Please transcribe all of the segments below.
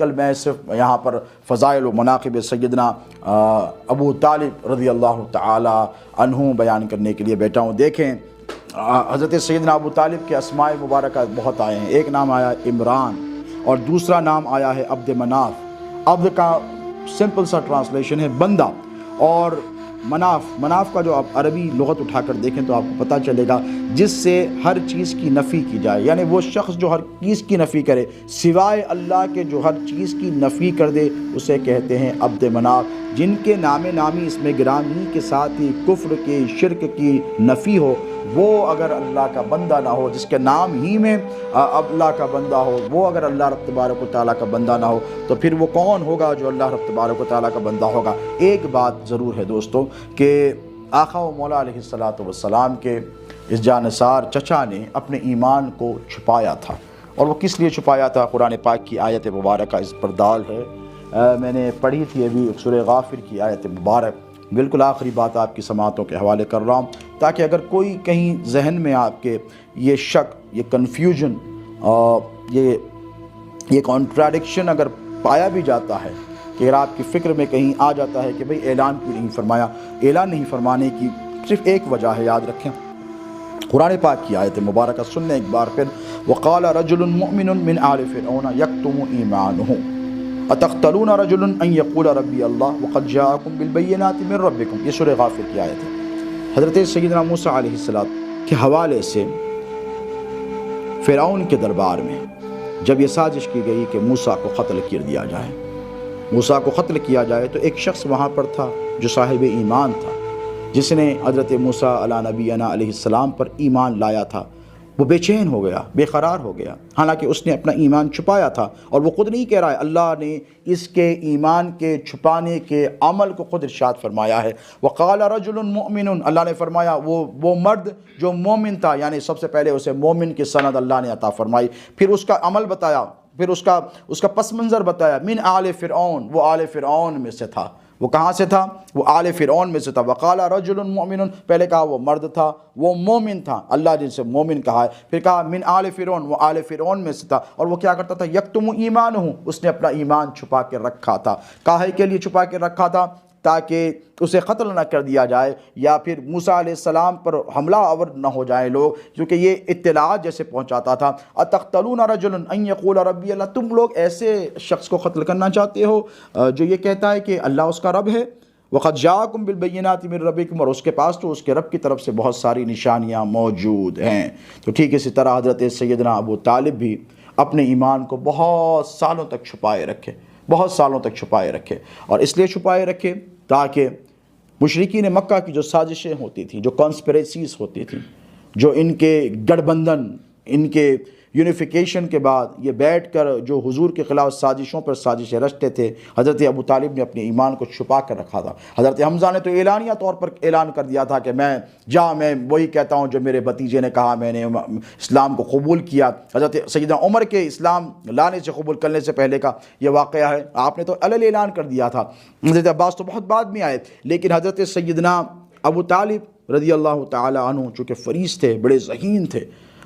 کل میں صرف یہاں پر فضائل و مناقب سیدنا ابو طالب رضی اللہ تعالی عنہ بیان کرنے کے لیے بیٹھا ہوں۔ دیکھیں حضرت سیدنا ابو طالب کے اسماء مبارکہ بہت آئے ہیں۔ ایک نام آیا عمران اور دوسرا نام آیا ہے عبد مناف۔ عبد کا سمپل سا ٹرانسلیشن ہے بندہ، اور مناف کا جو آپ عربی لغت اٹھا کر دیکھیں تو آپ کو پتہ چلے گا جس سے ہر چیز کی نفی کی جائے، یعنی وہ شخص جو ہر چیز کی نفی کرے سوائے اللہ کے، جو ہر چیز کی نفی کر دے اسے کہتے ہیں عبد مناف۔ جن کے نام نامی اس میں گرامی کے ساتھ ہی کفر کی، شرک کی نفی ہو، وہ اگر اللہ کا بندہ نہ ہو، جس کے نام ہی میں اللہ کا بندہ ہو، وہ اگر اللہ رب تبارک و تعالیٰ کا بندہ نہ ہو تو پھر وہ کون ہوگا جو اللہ رب تبارک و تعالیٰ کا بندہ ہوگا؟ ایک بات ضرور ہے دوستو کہ آقا و مولا علیہ السلام کے اس جانثار چچا نے اپنے ایمان کو چھپایا تھا، اور وہ کس لیے چھپایا تھا؟ قرآن پاک کی آیت مبارکہ اس پر دال ہے۔ میں نے پڑھی تھی ابھی سورہ غافر کی آیت مبارک، بالکل آخری بات آپ کی سماعتوں کے حوالے کر رہا ہوں، تاکہ اگر کوئی کہیں ذہن میں آپ کے یہ شک، یہ کنفیوژن، یہ کانٹراڈکشن اگر پایا بھی جاتا ہے کہ اگر آپ کی فکر میں کہیں آ جاتا ہے کہ بھئی اعلان کیوں نہیں فرمایا، اعلان نہیں فرمانے کی صرف ایک وجہ ہے، یاد رکھیں قرآن پاک کی آیت مبارکہ سننے ایک بار پھر۔ وقال رجل مؤمن من آل فرعون یکتم ایمانہ اتقتلون رجلا ان یقول ربی اللہ وقد جاءکم بالبینات من ربکم، یہ سورہ غافر کی آیت ہے۔ حضرت سیدنا موسیٰ علیہ السلام کے حوالے سے فرعون کے دربار میں جب یہ سازش کی گئی کہ موسیٰ کو قتل کر دیا جائے، موسیٰ کو قتل کیا جائے، تو ایک شخص وہاں پر تھا جو صاحب ایمان تھا، جس نے حضرت موسیٰ علیہ نبینا علیہ السلام پر ایمان لایا تھا۔ وہ بے چین ہو گیا، بے قرار ہو گیا، حالانکہ اس نے اپنا ایمان چھپایا تھا، اور وہ خود نہیں کہہ رہا ہے، اللہ نے اس کے ایمان کے چھپانے کے عمل کو خود ارشاد فرمایا ہے۔ وقال رجل مؤمن، اللہ نے فرمایا وہ مرد جو مومن تھا، یعنی سب سے پہلے اسے مومن کی سند اللہ نے عطا فرمائی، پھر اس کا عمل بتایا، پھر اس کا پس منظر بتایا۔ من آل فرعون، وہ آل فرعون میں سے تھا۔ وہ کہاں سے تھا؟ وہ آل فرعون میں سے تھا۔ وقال رجل مؤمن، پہلے کہا وہ مرد تھا، وہ مومن تھا، اللہ جن سے مومن کہا ہے، پھر کہا من آل فرعون، وہ آل فرعون میں سے تھا، اور وہ کیا کرتا تھا؟ یکتم ایمانہ، اس نے اپنا ایمان چھپا کے رکھا تھا۔ کاہے کے لیے چھپا کے رکھا تھا؟ تاکہ اسے قتل نہ کر دیا جائے، یا پھر موسیٰ علیہ السلام پر حملہ آور نہ ہو جائیں لوگ، کیونکہ یہ اطلاعات جیسے پہنچاتا تھا۔ اتقتلون رجلا ان یقول ربی اللہ، تم لوگ ایسے شخص کو قتل کرنا چاہتے ہو جو یہ کہتا ہے کہ اللہ اس کا رب ہے؟ وقد جاءکم بالبینات من ربکم، اور اس کے پاس تو اس کے رب کی طرف سے بہت ساری نشانیاں موجود ہیں۔ تو ٹھیک اسی طرح حضرت سیدنا ابو طالب بھی اپنے ایمان کو بہت سالوں تک چھپائے رکھے، بہت سالوں تک چھپائے رکھے، اور اس لیے چھپائے رکھے تاکہ مشرکین مکہ کی جو سازشیں ہوتی تھیں، جو کانسپریسیز ہوتی تھیں، جو ان کے گٹھ بندھن، ان کے یونیفیکیشن کے بعد یہ بیٹھ کر جو حضور کے خلاف سازشوں پر سازشیں رچتے تھے، حضرت ابو طالب نے اپنے ایمان کو چھپا کر رکھا تھا۔ حضرت حمزہ نے تو اعلانیہ طور پر اعلان کر دیا تھا کہ میں وہی کہتا ہوں جو میرے بھتیجے نے کہا، میں نے اسلام کو قبول کیا۔ حضرت سیدنا عمر کے اسلام لانے سے، قبول کرنے سے پہلے کا یہ واقعہ ہے، آپ نے تو علل اعلان کر دیا تھا۔ حضرت عباس تو بہت بعد میں آئے، لیکن حضرت سیدنا ابو طالب رضی اللہ تعالی عنہ چونکہ فریس تھے، بڑے ذہین تھے،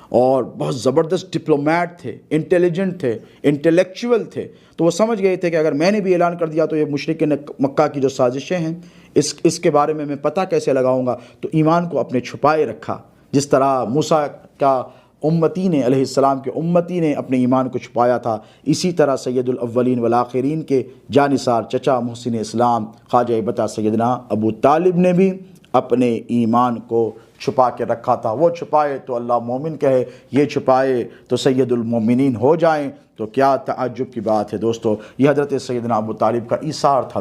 اور بہت زبردست ڈپلومیٹ تھے، انٹیلیجنٹ تھے، انٹلیکچوئل تھے، تو وہ سمجھ گئے تھے کہ اگر میں نے بھی اعلان کر دیا تو یہ مشرکین مکہ کی جو سازشیں ہیں اس کے بارے میں پتہ کیسے لگاؤں گا؟ تو ایمان کو اپنے چھپائے رکھا، جس طرح موسیٰ کا امتی نے علیہ السلام کے امتی نے اپنے ایمان کو چھپایا تھا، اسی طرح سید الاولین والآخرین کے جانثار چچا محسن اسلام خواجہ بتا سیدنا ابو طالب نے بھی اپنے ایمان کو چھپا کے رکھا تھا۔ وہ چھپائے تو اللہ مومن کہے، یہ چھپائے تو سید المومنین ہو جائیں، تو کیا تعجب کی بات ہے دوستو۔ یہ حضرت سیدنا ابو طالب کا ایثار تھا